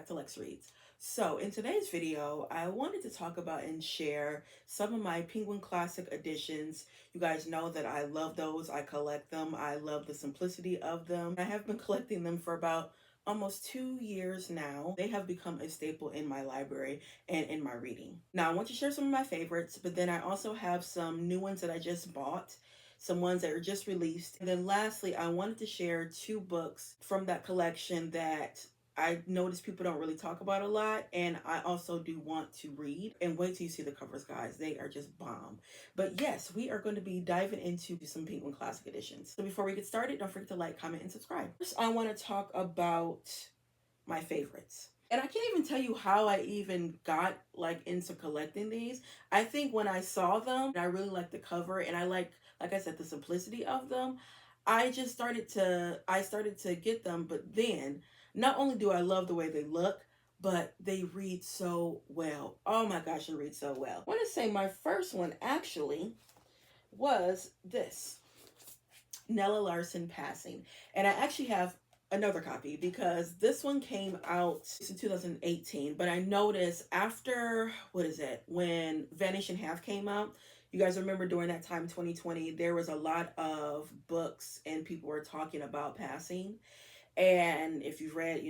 back to Lex Reads. So in today's video, I wanted to talk about and share some of my Penguin Classic editions. You guys know that I love those. I collect them. I love the simplicity of them. I have been collecting them for about almost 2 years now. They have become a staple in my library and in my reading. Now I want to share some of my favorites, but then I also have some new ones that I just bought, some ones that are just released. And then lastly, I wanted to share two books from that collection that I notice people don't really talk about a lot, and I also do want to read. And wait till you see the covers, guys. They are just bomb. But yes, we are going to be diving into some Penguin Classic editions. So before we get started, don't forget to like, comment, and subscribe. First, I want to talk about my favorites. And I can't even tell you how I even got like into collecting these. I think when I saw them, I really liked the cover, and I like I said, the simplicity of them. I started to get them, but then not only do I love the way they look, but they read so well. Oh my gosh, they read so well. I want to say my first one actually was this, Nella Larson Passing. And I actually have another copy because this one came out in 2018, but I noticed after, what is it, when Vanish in Half came out, you guys remember during that time, 2020, there was a lot of books and people were talking about passing. And if you've read,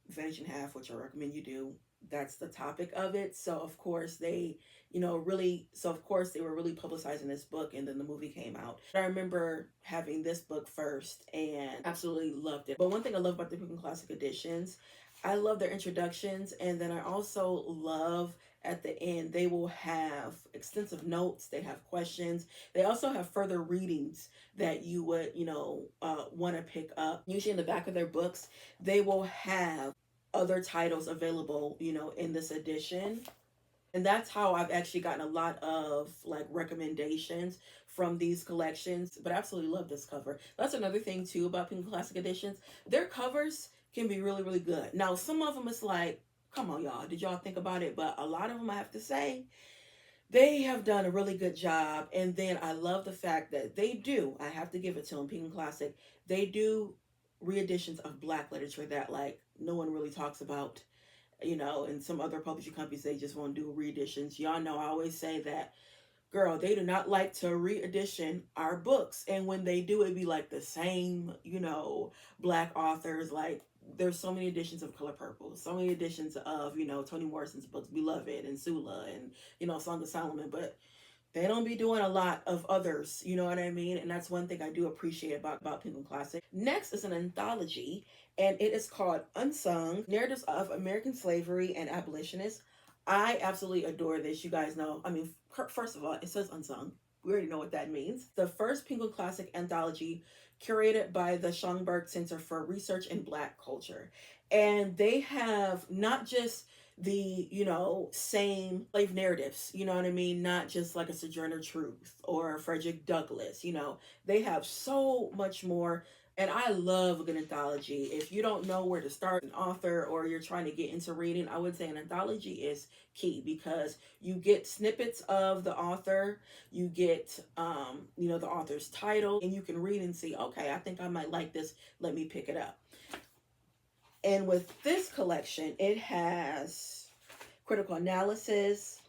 Vanish in Half, which I recommend you do, that's the topic of it. So of course they, of course they were really publicizing this book, and then the movie came out. I remember having this book first and absolutely loved it. But one thing I love about the Penguin Classic editions, I love their introductions, and then I also love at the end they will have extensive notes, they have questions, they also have further readings that you would want to pick up. Usually in the back of their books they will have other titles available in this edition, and that's how I've actually gotten a lot of like recommendations from these collections. But I absolutely love this cover. That's another thing too about Penguin Classic editions, their covers can be really, really good. Now some of them it's like, come on y'all, did y'all think about it? But a lot of them, I have to say, they have done a really good job. And then I love the fact that they do, I have to give it to them, Penguin Classic, they do re-editions of Black literature that like no one really talks about. And some other publishing companies, they just won't do re-editions. Y'all know I always say that, girl, they do not like to re-edition our books. And when they do, it be like the same, Black authors. Like there's so many editions of Color Purple, so many editions of, Toni Morrison's books, Beloved and Sula and, Song of Solomon. But they don't be doing a lot of others, you know what I mean? And that's one thing I do appreciate about Penguin Classic. Next is an anthology, and it is called Unsung, Narratives of American Slavery and Abolitionists. I absolutely adore this. You guys know, I mean, first of all, it says unsung. We already know what that means. The first Penguin Classic anthology curated by the Schomburg Center for Research in Black Culture. And they have not just the same slave narratives, you know what I mean, not just like a Sojourner Truth or Frederick Douglass. They have so much more. And I love a good anthology. If you don't know where to start an author, or you're trying to get into reading, I would say an anthology is key, because you get snippets of the author, you get the author's title, and you can read and see, okay, I think I might like this, let me pick it up. And with this collection, it has critical analysis,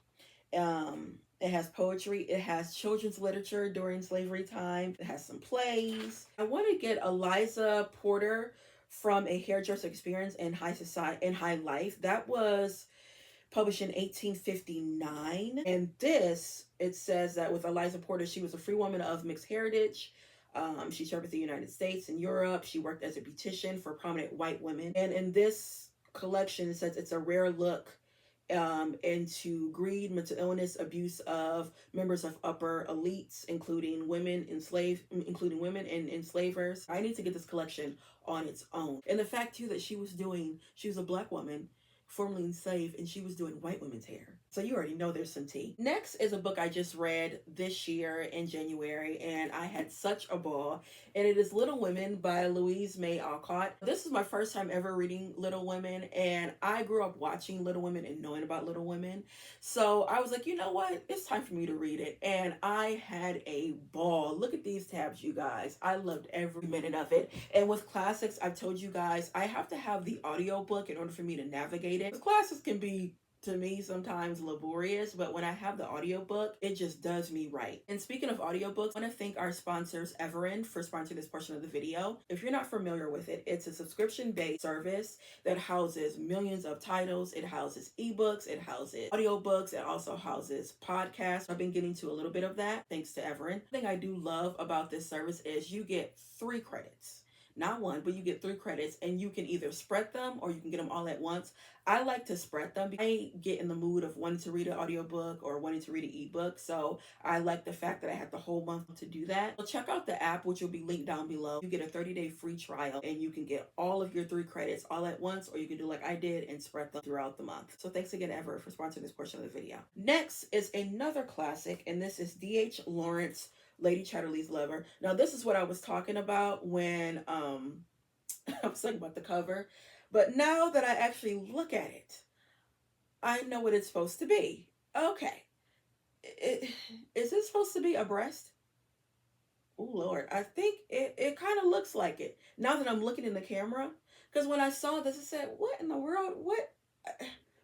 it has poetry, it has children's literature during slavery time, it has some plays. I want to get Eliza Porter from A Hairdresser Experience in High Society in High Life. That was published in 1859. And this, it says that with Eliza Porter, she was a free woman of mixed heritage. She served with the United States and Europe. She worked as a beautician for prominent white women. And in this collection, it says it's a rare look into greed, mental illness, abuse of members of upper elites, including women and enslavers. I need to get this collection on its own. And the fact too that she was a Black woman formerly enslaved, and she was doing white women's hair. So you already know there's some tea. Next is a book I just read this year in January, and I had such a ball. And it is Little Women by Louise May Alcott. This is my first time ever reading Little Women, and I grew up watching Little Women and knowing about Little Women. So I was like, you know what? It's time for me to read it. And I had a ball. Look at these tabs, you guys. I loved every minute of it. And with classics, I've told you guys, I have to have the audiobook in order for me to navigate it. Classics can be, to me, sometimes laborious, but when I have the audiobook, it just does me right. And speaking of audiobooks, I want to thank our sponsors, Everand, for sponsoring this portion of the video. If you're not familiar with it, it's a subscription-based service that houses millions of titles. It houses ebooks, it houses audiobooks, it also houses podcasts. I've been getting to a little bit of that thanks to Everand. The thing I do love about this service is you get 3 credits. Not one, but you get 3 credits, and you can either spread them or you can get them all at once. I like to spread them. I get in the mood of wanting to read an audiobook or wanting to read an ebook, so I like the fact that I have the whole month to do that. So check out the app, which will be linked down below. You get a 30-day free trial, and you can get all of your 3 credits all at once, or you can do like I did and spread them throughout the month. So thanks again, Ever, for sponsoring this portion of the video. Next is another classic, and this is D.H. Lawrence, Lady Chatterley's Lover. Now, this is what I was talking about when I was talking about the cover. But now that I actually look at it, I know what it's supposed to be. Okay. Is it supposed to be a breast? Oh, Lord. I think it kind of looks like it. Now that I'm looking in the camera. Because when I saw this, I said, what in the world? What?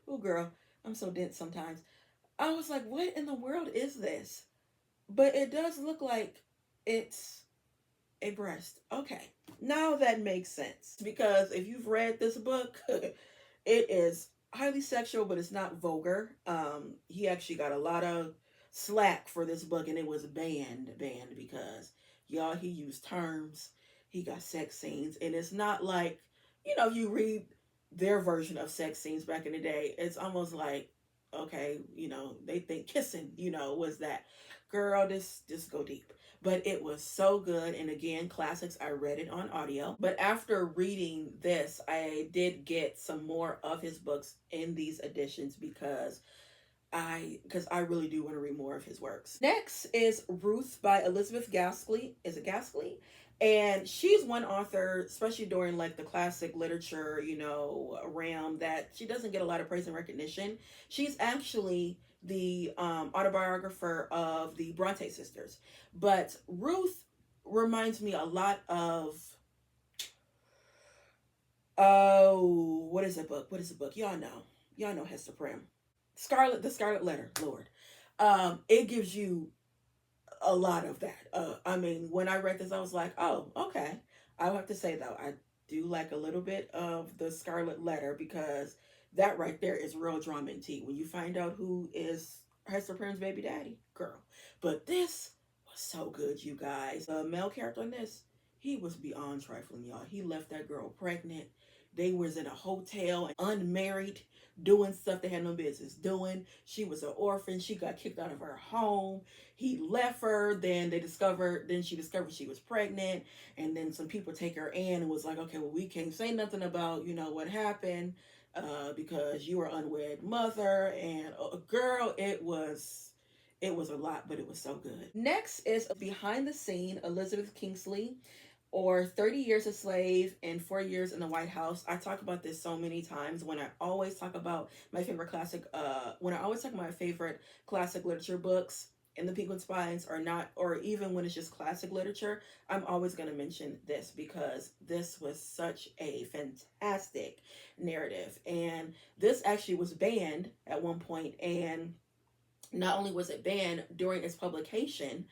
Oh, girl. I'm so dense sometimes. I was like, what in the world is this? But it does look like it's a breast. Okay. Now that makes sense. Because if you've read this book, it is highly sexual, but it's not vulgar. He actually got a lot of slack for this book, and it was banned because y'all, he used terms, he got sex scenes, and it's not like, you read their version of sex scenes back in the day, it's almost like, okay, they think kissing, was that. Girl, this go deep. But it was so good. And again, classics, I read it on audio. But after reading this, I did get some more of his books in these editions because I really do want to read more of his works. Next is Ruth by Elizabeth Gaskell. Is it Gaskell? And she's one author, especially during like the classic literature, realm, that she doesn't get a lot of praise and recognition. She's actually the autobiographer of the Bronte sisters. But Ruth reminds me a lot of, oh, what is the book? Y'all know Hester Prynne. The Scarlet Letter, Lord. It gives you a lot of that. I mean, when I read this, I was like, oh, okay. I have to say, though, I do like a little bit of the Scarlet Letter, because that right there is real drama and tea. When you find out who is Hester Prynne's baby daddy, girl. But this was so good, you guys. The male character in this, he was beyond trifling, y'all. He left that girl pregnant. They was in a hotel, unmarried, doing stuff they had no business doing. She was an orphan. She got kicked out of her home. He left her. Then she discovered she was pregnant. And then some people take her in and was like, okay, well, we can't say nothing about, what happened, because you were unwed mother. And girl, it was a lot, but it was so good. Next is Behind the Scene, Elizabeth Kingsley, or 30 Years a Slave and 4 Years in the White House. I talk about this so many times when I always talk about my favorite classic, literature books in the Penguin Spines, or even when it's just classic literature, I'm always going to mention this because this was such a fantastic narrative. And this actually was banned at one point, and not only was it banned during its publication,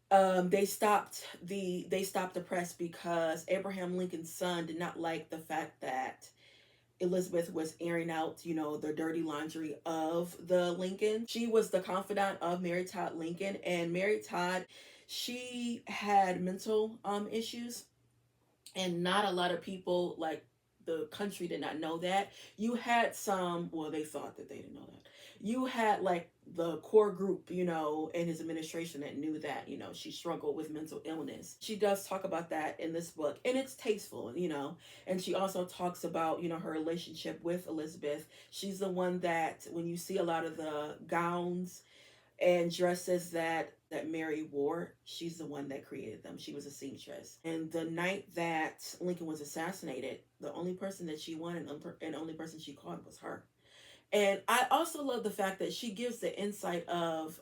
they stopped the press because Abraham Lincoln's son did not like the fact that Elizabeth was airing out, the dirty laundry of the Lincoln. She was the confidant of Mary Todd Lincoln, and Mary Todd, she had mental issues, and not a lot of people, like the country, did not know that. You had some, well, they thought that they didn't know that. You had like the core group, you know, in his administration that knew that, you know, she struggled with mental illness. She does talk about that in this book, and it's tasteful, you know. And she also talks about, you know, her relationship with Elizabeth. She's the one that, when you see a lot of the gowns and dresses that Mary wore, she's the one that created them. She was a seamstress. And the night that Lincoln was assassinated, the only person that she wanted and only person she called was her. And I also love the fact that she gives the insight of,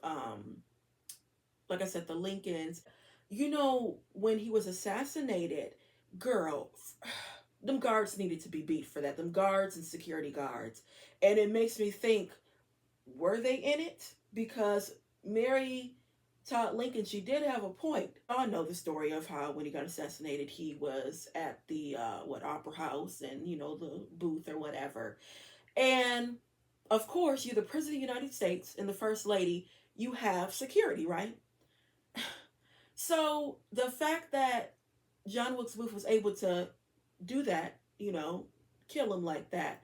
like I said, the Lincolns. You know, when he was assassinated, girl, them guards needed to be beat for that. Them guards and security guards. And it makes me think, were they in it? Because Mary Todd Lincoln, she did have a point. I know the story of how when he got assassinated, he was at the opera house and, you know, the booth or whatever. And of course, you're the President of the United States and the First Lady, you have security, right? So the fact that John Wilkes Booth was able to do that, you know, kill him like that.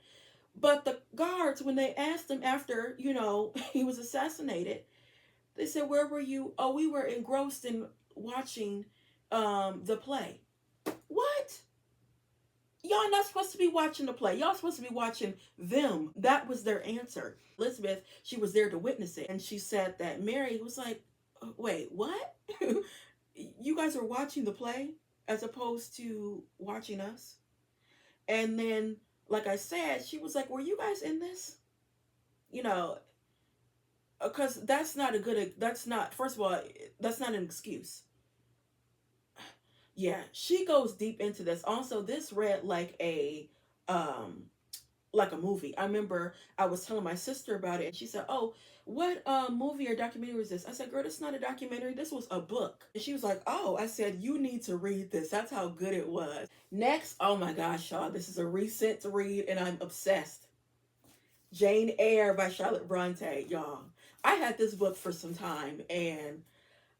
But the guards, when they asked him after, you know, he was assassinated, they said, "Where were you?" "Oh, we were engrossed in watching the play." What? Y'all not supposed to be watching the play. Y'all supposed to be watching them. That was their answer. Elizabeth, she was there to witness it. And she said that Mary was like, "Wait, what? You guys are watching the play as opposed to watching us?" And then, like I said, she was like, "Were you guys in this?" You know, because that's not a good, that's not, first of all, that's not an excuse. Yeah, she goes deep into this. Also, this read um like a movie. I remember I was telling my sister about it, and she said, "Oh, what movie or documentary was this?" I said, "Girl, this is not a documentary. This was a book." And she was like, "Oh," I said, "You need to read this." That's how good it was. Next, oh my gosh, y'all, this is a recent read, and I'm obsessed. Jane Eyre by Charlotte Bronte, y'all. I had this book for some time, and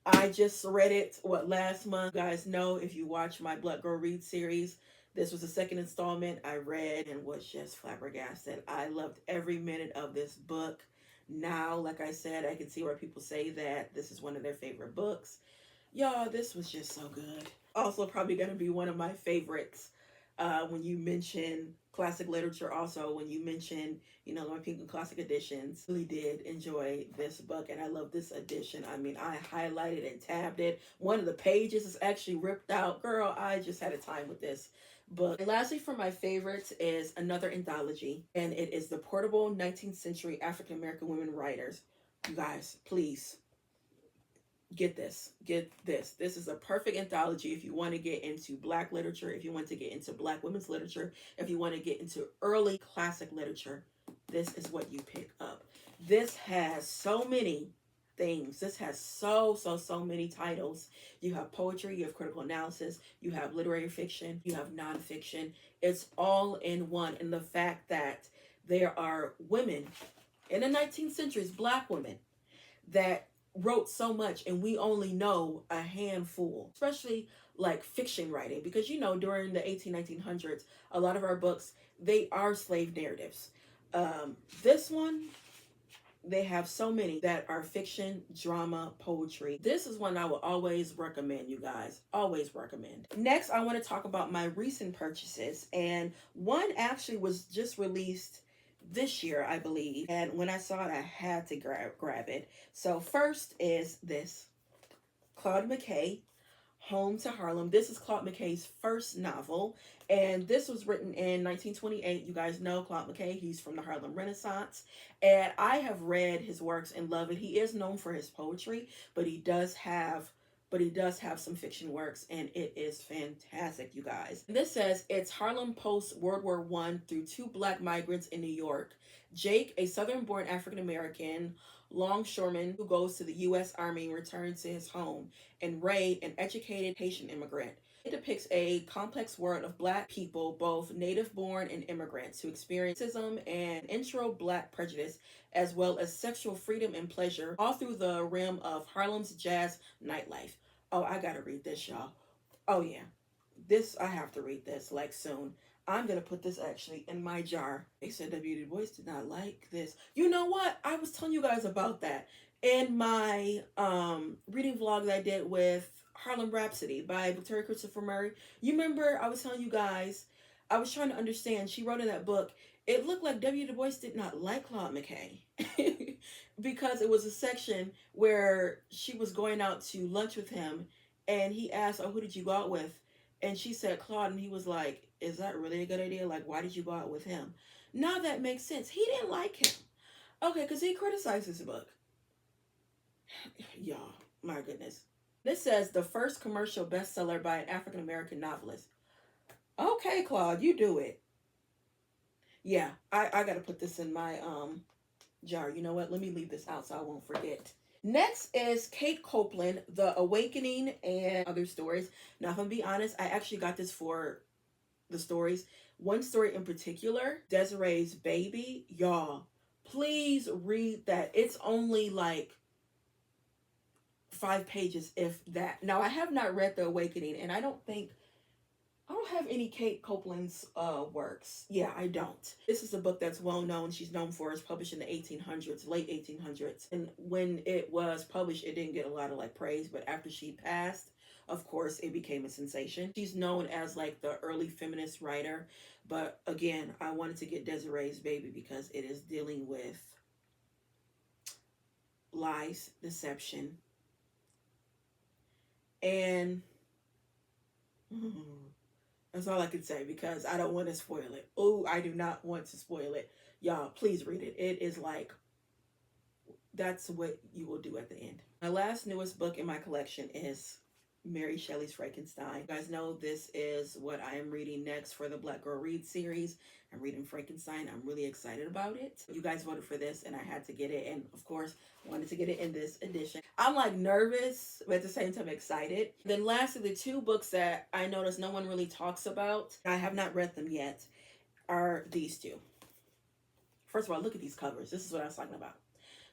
I just read it, last month. You guys know, if you watch my Blood Girl Read series, this was the second installment I read and was just flabbergasted. I loved every minute of this book. Now, like I said, I can see where people say that this is one of their favorite books. Y'all, this was just so good. Also, probably going to be one of my favorites when you mention classic literature. Also, when you mention, you know, my Penguin Classic editions. Really did enjoy this book, and I love this edition. I mean, I highlighted and tabbed it. One of the pages is actually ripped out. Girl, I just had a time with this book. And lastly, for my favorites is another anthology, and it is the Portable 19th Century African American Women Writers. You guys, please get this. Get this. This is a perfect anthology if you want to get into Black literature, if you want to get into Black women's literature, if you want to get into early classic literature. This is what you pick up. This has so many things. This has so many titles. You have poetry, you have critical analysis, you have literary fiction, you have nonfiction. It's all in one. And the fact that there are women in the 19th centuries, Black women, that wrote so much, and we only know a handful, especially like fiction writing, because you know, during the 1900s, a lot of our books, they are slave narratives. This one, they have so many that are fiction, drama, poetry. This is one I will always recommend, you guys. Always recommend. Next, I want to talk about my recent purchases, and one actually was just released this year, I believe. And when I saw it, I had to grab it. So first is this, Claude McKay, Home to Harlem. This is Claude McKay's first novel, and this was written in 1928. You guys know Claude McKay. He's from the Harlem Renaissance, and I have read his works and love it. He is known for his poetry, but he does have some fiction works, and it is fantastic, you guys. This says it's Harlem post World War I through two Black migrants in New York. Jake, a Southern-born African-American longshoreman who goes to the U.S. Army and returns to his home, and Ray, an educated Haitian immigrant. It depicts a complex world of Black people, both native-born and immigrants, who experience racism and intro-Black prejudice, as well as sexual freedom and pleasure, all through the realm of Harlem's jazz nightlife. Oh, I gotta read this, y'all. Oh, yeah. This, I have to read this, like, soon. I'm gonna put this actually in my jar. They said W. Du Bois did not like this. You know what? I was telling you guys about that in my reading vlog that I did with Harlem Rhapsody by Victoria Christopher Murray. You remember I was telling you guys, I was trying to understand. She wrote in that book, it looked like W. Du Bois did not like Claude McKay because it was a section where she was going out to lunch with him, and he asked, "Oh, who did you go out with?" And she said Claude, and he was like, "Is that really a good idea? Like, why did you go out with him?" Now that makes sense. He didn't like him. Okay, because he criticized his book. Y'all, my goodness. This says the first commercial bestseller by an African American novelist. Okay, Claude, you do it. Yeah, I gotta put this in my jar. You know what? Let me leave this out so I won't forget. Next is Kate Copeland, The Awakening and Other Stories. Now, if I'm being honest, I actually got this for the stories. One story in particular, Desiree's Baby. Y'all, please read that. It's only like 5 pages, if that. Now, I have not read The Awakening, and I don't have any Kate Copeland's works. Yeah, I don't. This is a book that's well known. She's known for it's published in the 1800s, late 1800s. And when it was published, it didn't get a lot of like praise, but after she passed, of course, it became a sensation. She's known as like the early feminist writer, but again, I wanted to get Desiree's Baby because it is dealing with lies, deception, and that's all I can say because I don't want to spoil it. Oh, I do not want to spoil it. Y'all, please read it. It is like, that's what you will do at the end. My last newest book in my collection is Mary Shelley's Frankenstein. You guys know this is what I am reading next for the Black Girl Read series. I'm reading Frankenstein. I'm really excited about it. You guys voted for this and I had to get it. And of course, I wanted to get it in this edition. I'm like nervous, but at the same time excited. Then lastly, the two books that I noticed no one really talks about, I have not read them yet, are these two. First of all, look at these covers. This is what I was talking about.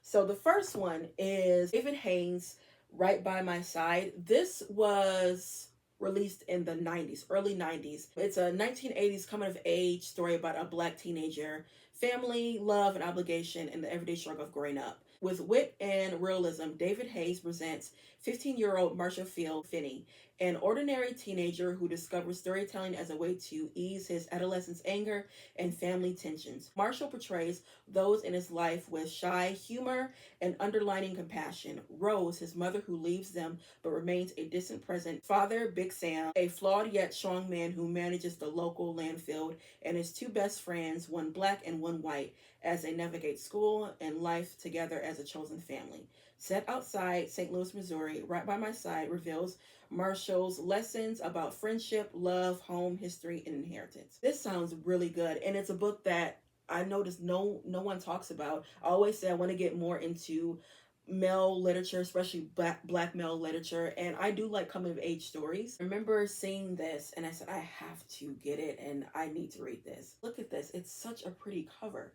So the first one is David Haynes' Right by My Side. This was released in the 90s, early 90s. It's a 1980s coming of age story about a Black teenager, family, love, and obligation, and the everyday struggle of growing up. With wit and realism, David Hayes presents 15-year-old Marshall Field Finney, an ordinary teenager who discovers storytelling as a way to ease his adolescence anger and family tensions. Marshall portrays those in his life with shy humor and underlining compassion. Rose, his mother who leaves them but remains a distant present. Father, Big Sam, a flawed yet strong man who manages the local landfill, and his two best friends, one black and one white, as they navigate school and life together as a chosen family. Set outside St. Louis, Missouri, Right by My Side reveals Marshall's lessons about friendship, love, home, history, and inheritance. This sounds really good, and it's a book that I noticed no one talks about. I always say I want to get more into male literature, especially black male literature, and I do like coming of age stories. I remember seeing this and I said I have to get it and I need to read this. Look at this. It's such a pretty cover.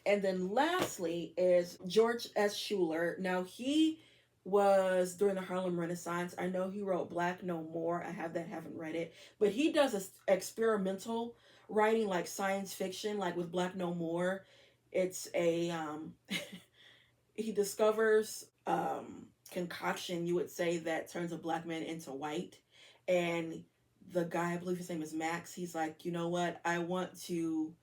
And then lastly is George S. Schuler. Now he was during the Harlem Renaissance. I know he wrote Black No More. I have that, haven't read it. But he does experimental writing like science fiction, like with Black No More. It's a he discovers concoction, you would say, that turns a black man into white. And the guy, I believe his name is Max, he's like, you know what? I want to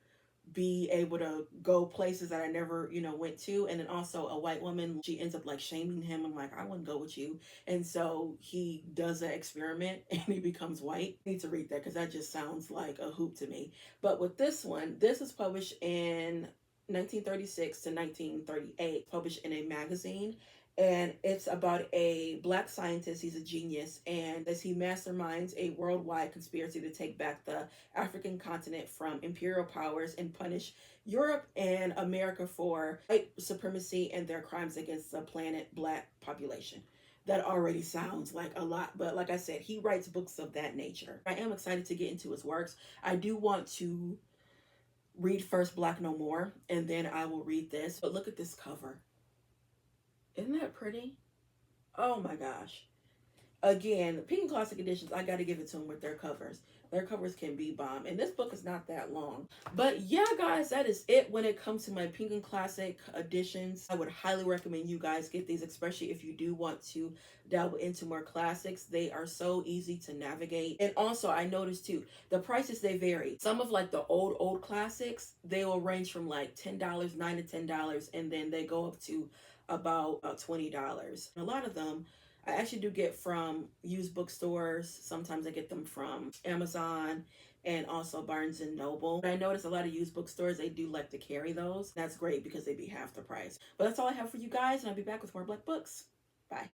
be able to go places that I never, went to. And then also a white woman, she ends up like shaming him. I'm like, I wouldn't go with you. And so he does an experiment and he becomes white. I need to read that because that just sounds like a hoop to me. But with this one, this is published in 1936 to 1938, published in a magazine. And it's about a black scientist. He's a genius. And as he masterminds a worldwide conspiracy to take back the African continent from imperial powers and punish Europe and America for white supremacy and their crimes against the planet black population. That already sounds like a lot, but like I said, he writes books of that nature. I am excited to get into his works. I do want to read first Black No More, and then I will read this. But look at this cover. Isn't that pretty? Oh my gosh. Again, Penguin Classic Editions, I got to give it to them with their covers. Their covers can be bomb. And this book is not that long. But yeah, guys, that is it when it comes to my Penguin Classic editions. I would highly recommend you guys get these, especially if you do want to delve into more classics. They are so easy to navigate. And also, I noticed too, the prices, they vary. Some of like the old classics, they will range from like $10, $9 to $10, and then they go up to about $20. A lot of them I actually do get from used bookstores. Sometimes I get them from Amazon and also Barnes and Noble. I notice a lot of used bookstores, they do like to carry those. That's great because they'd be half the price. But that's all I have for you guys, and I'll be back with more Black books.